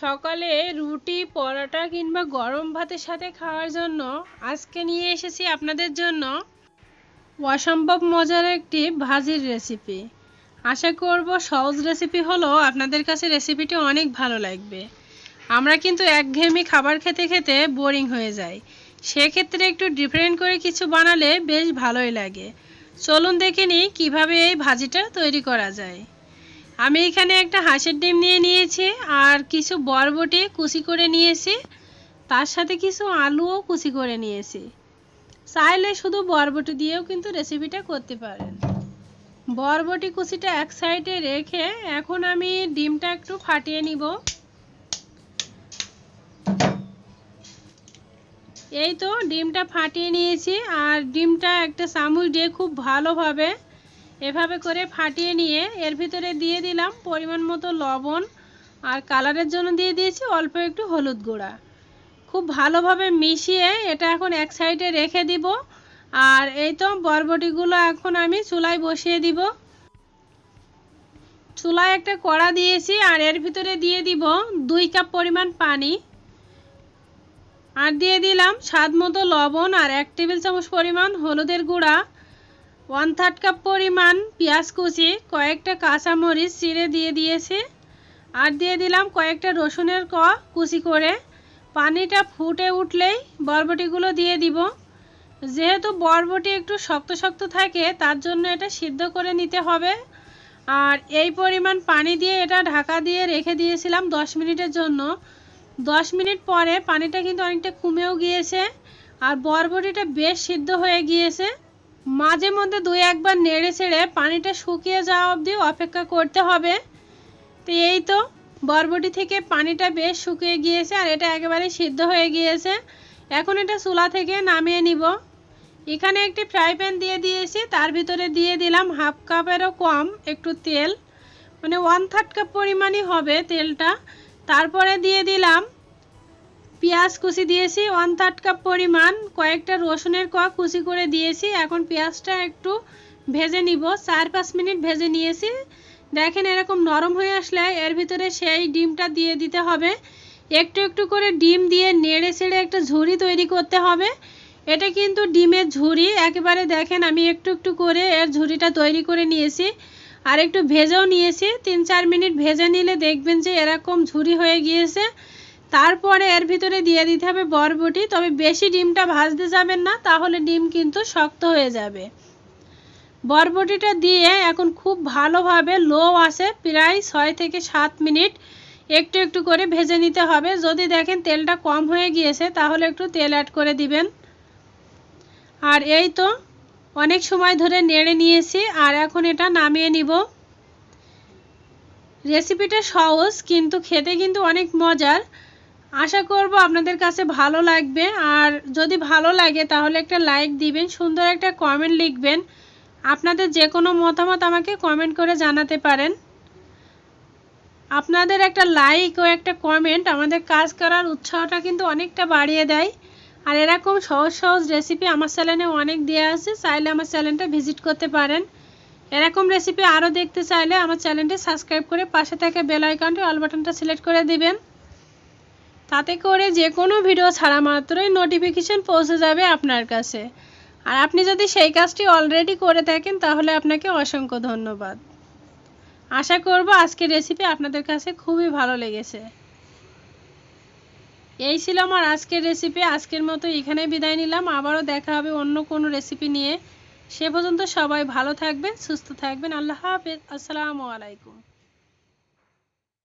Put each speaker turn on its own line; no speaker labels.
সকালে রুটি পরোটা কিংবা গরম ভাতের সাথে খাওয়ার জন্য আজকে নিয়ে এসেছি আপনাদের জন্য অসম্ভব মজার একটি ভাজির রেসিপি। আশা করব সহজ রেসিপি হলো আপনাদের কাছে রেসিপিটি অনেক ভালো লাগবে। আমরা কিন্তু একঘেয়েমি খাবার খেতে খেতে বোরিং হয়ে যাই, সেক্ষেত্রে একটু ডিফারেন্ট করে কিছু বানালে বেশ ভালোই লাগে। চলুন দেখে নিই কীভাবে এই ভাজিটা তৈরি করা যায়। আমি এখানে একটা হাঁসের ডিম নিয়েছি আর কিছু বরবটি কুচি করে নিয়েছি, তার সাথে কিছু আলুও কুচি করে নিয়েছি। চাইলে শুধু বরবটি দিয়েও কিন্তু রেসিপিটা করতে পারেন। বরবটি কুচিটা এক সাইডে রেখে এখন আমি ডিমটা একটু ফাটিয়ে নিব। এই তো ডিমটা ফাটিয়ে নিয়েছি আর ডিমটা একটা চামচ দিয়ে খুব ভালোভাবে এভাবে করে ফাটিয়ে নিয়ে এর ভিতরে দিয়ে দিলাম পরিমাণ মতো লবণ আর কালারের জন্য দিয়ে দিয়েছি অল্প একটু হলুদ গুঁড়া। খুব ভালোভাবে মিশিয়ে এটা এখন এক সাইডে রেখে দিব। আর এই তো বরবটিগুলো এখন আমি চুলায় বসিয়ে দিব। চুলায় একটা কড়া দিয়েছি আর এর ভিতরে দিয়ে দিব 2 কাপ পরিমাণ পানি আর দিয়ে দিলাম স্বাদ মতো লবণ আর 1 টেবিল চামচ পরিমাণ হলুদের গুঁড়া, 1/3 কাপ পরিমাণ পেঁয়াজ কুচি, কয়েকটা কাঁচামরিচ চিড়ে দিয়ে দিয়েছি আর দিয়ে দিলাম কয়েকটা রসুনের কোয়া কুচি করে। পানিটা ফুটে উঠলেই বরবটিগুলো দিয়ে দিব। যেহেতু বরবটি একটু শক্ত শক্ত থাকে তার জন্য এটা সিদ্ধ করে নিতে হবে। আর এই পরিমাণ পানি দিয়ে এটা ঢাকা দিয়ে রেখে দিয়েছিলাম 10 মিনিটের জন্য। 10 মিনিট পরে পানিটা কিন্তু অনেকটা কমেও গিয়েছে আর বরবটিটা বেশ সিদ্ধ হয়ে গিয়েছে। মাঝে মধ্যে 2-1 বার নেড়ে ছেড়ে পানিটা শুকিয়ে যাওয়া অবধি অপেক্ষা করতে হবে। তো এই তো বরবটি থেকে পানিটা বেশ শুকিয়ে গিয়েছে আর এটা একেবারে সিদ্ধ হয়ে গিয়েছে। এখন এটা চুলা থেকে নামিয়ে নিব। এখানে একটি ফ্রাই প্যান দিয়ে দিয়েছি, তার ভিতরে দিয়ে দিলাম 1/2 কাপেরও কম একটু তেল, মানে 1/3 কাপ পরিমাণই হবে তেলটা। তারপরে দিয়ে দিলাম পেঁয়াজ কুচি দিয়েছি 1/3 কাপ পরিমাণ, কয়েকটা রসুনের কোয়া কুচি করে দিয়েছি। এখন পেঁয়াজটা একটু ভেজে নিব, 4-5 মিনিট ভেজে নিয়েছি। দেখেন এরকম নরম হয়ে আসলে এর ভিতরে সেই ডিমটা দিয়ে দিতে হবে। একটু একটু করে ডিম দিয়ে নেড়ে ছেড়ে একটা ঝুড়ি তৈরি করতে হবে। এটা কিন্তু ডিমের ঝুড়ি, একেবারে দেখেন আমি একটু একটু করে এর ঝুড়িটা তৈরি করে নিয়েছি আর একটু ভেজেও নিয়েছি। 3-4 মিনিট ভেজে নিলে দেখবেন যে এরকম ঝুড়ি হয়ে গিয়েছে। তারপরে এর ভিতরে দিয়ে দিতে হবে বরবটি, তবে বেশি ডিমটা ভাজতে যাবেন না, তাহলে ডিম কিন্তু শক্ত হয়ে যাবে। বরবটিটা দিয়ে এখন খুব ভালোভাবে লো আছে প্রায় 6 থেকে 7 মিনিট একটু একটু করে ভেজে নিতে হবে। যদি দেখেন তেলটা কম হয়ে গিয়েছে তাহলে একটু তেল অ্যাড করে দিবেন। আর এই তো অনেক সময় ধরে নেড়ে নিয়েছি আর এখন এটা নামিয়ে নিব। রেসিপিটা সহজ কিন্তু খেতে কিন্তু অনেক মজার। আশা করব আপনাদের কাছে ভালো লাগবে। আর যদি ভালো লাগে তাহলে একটা লাইক দিবেন, সুন্দর একটা কমেন্ট লিখবেন। আপনাদের যে কোনো মতামত আমাকে কমেন্ট করে জানাতে পারেন। আপনাদের একটা লাইক ও একটা কমেন্ট আমাদের কাজ করার উৎসাহটা কিন্তু অনেকটা বাড়িয়ে দেয়। আর এরকম সহজ সহজ রেসিপি আমার চ্যানেলে অনেক দেওয়া আছে, চাইলে আমার চ্যানেলটা ভিজিট করতে পারেন। এরকম রেসিপি আরও দেখতে চাইলে আমার চ্যানেলটি সাবস্ক্রাইব করে পাশে থাকা বেল আইকনটি অল বাটনটা সিলেক্ট করে দিবেন। তাতে করে যে কোনো ভিডিও ছাড়া মাত্রই নোটিফিকেশন পৌঁছে যাবে আপনার কাছে। আর আপনি যদি সেই কাজটি অলরেডি করে থাকেন তাহলে আপনাকে অসংখ্য ধন্যবাদ। আশা করব আজকের রেসিপি আপনাদের কাছে খুবই ভালো লেগেছে। এই ছিল আমার আজকের রেসিপি। আজকের মতো এখানে বিদায় নিলাম, আবারও দেখা হবে অন্য কোনো রেসিপি নিয়ে। সে পর্যন্ত সবাই ভালো থাকবেন, সুস্থ থাকবেন। আল্লাহ হাফেজ। আসসালামু আলাইকুম।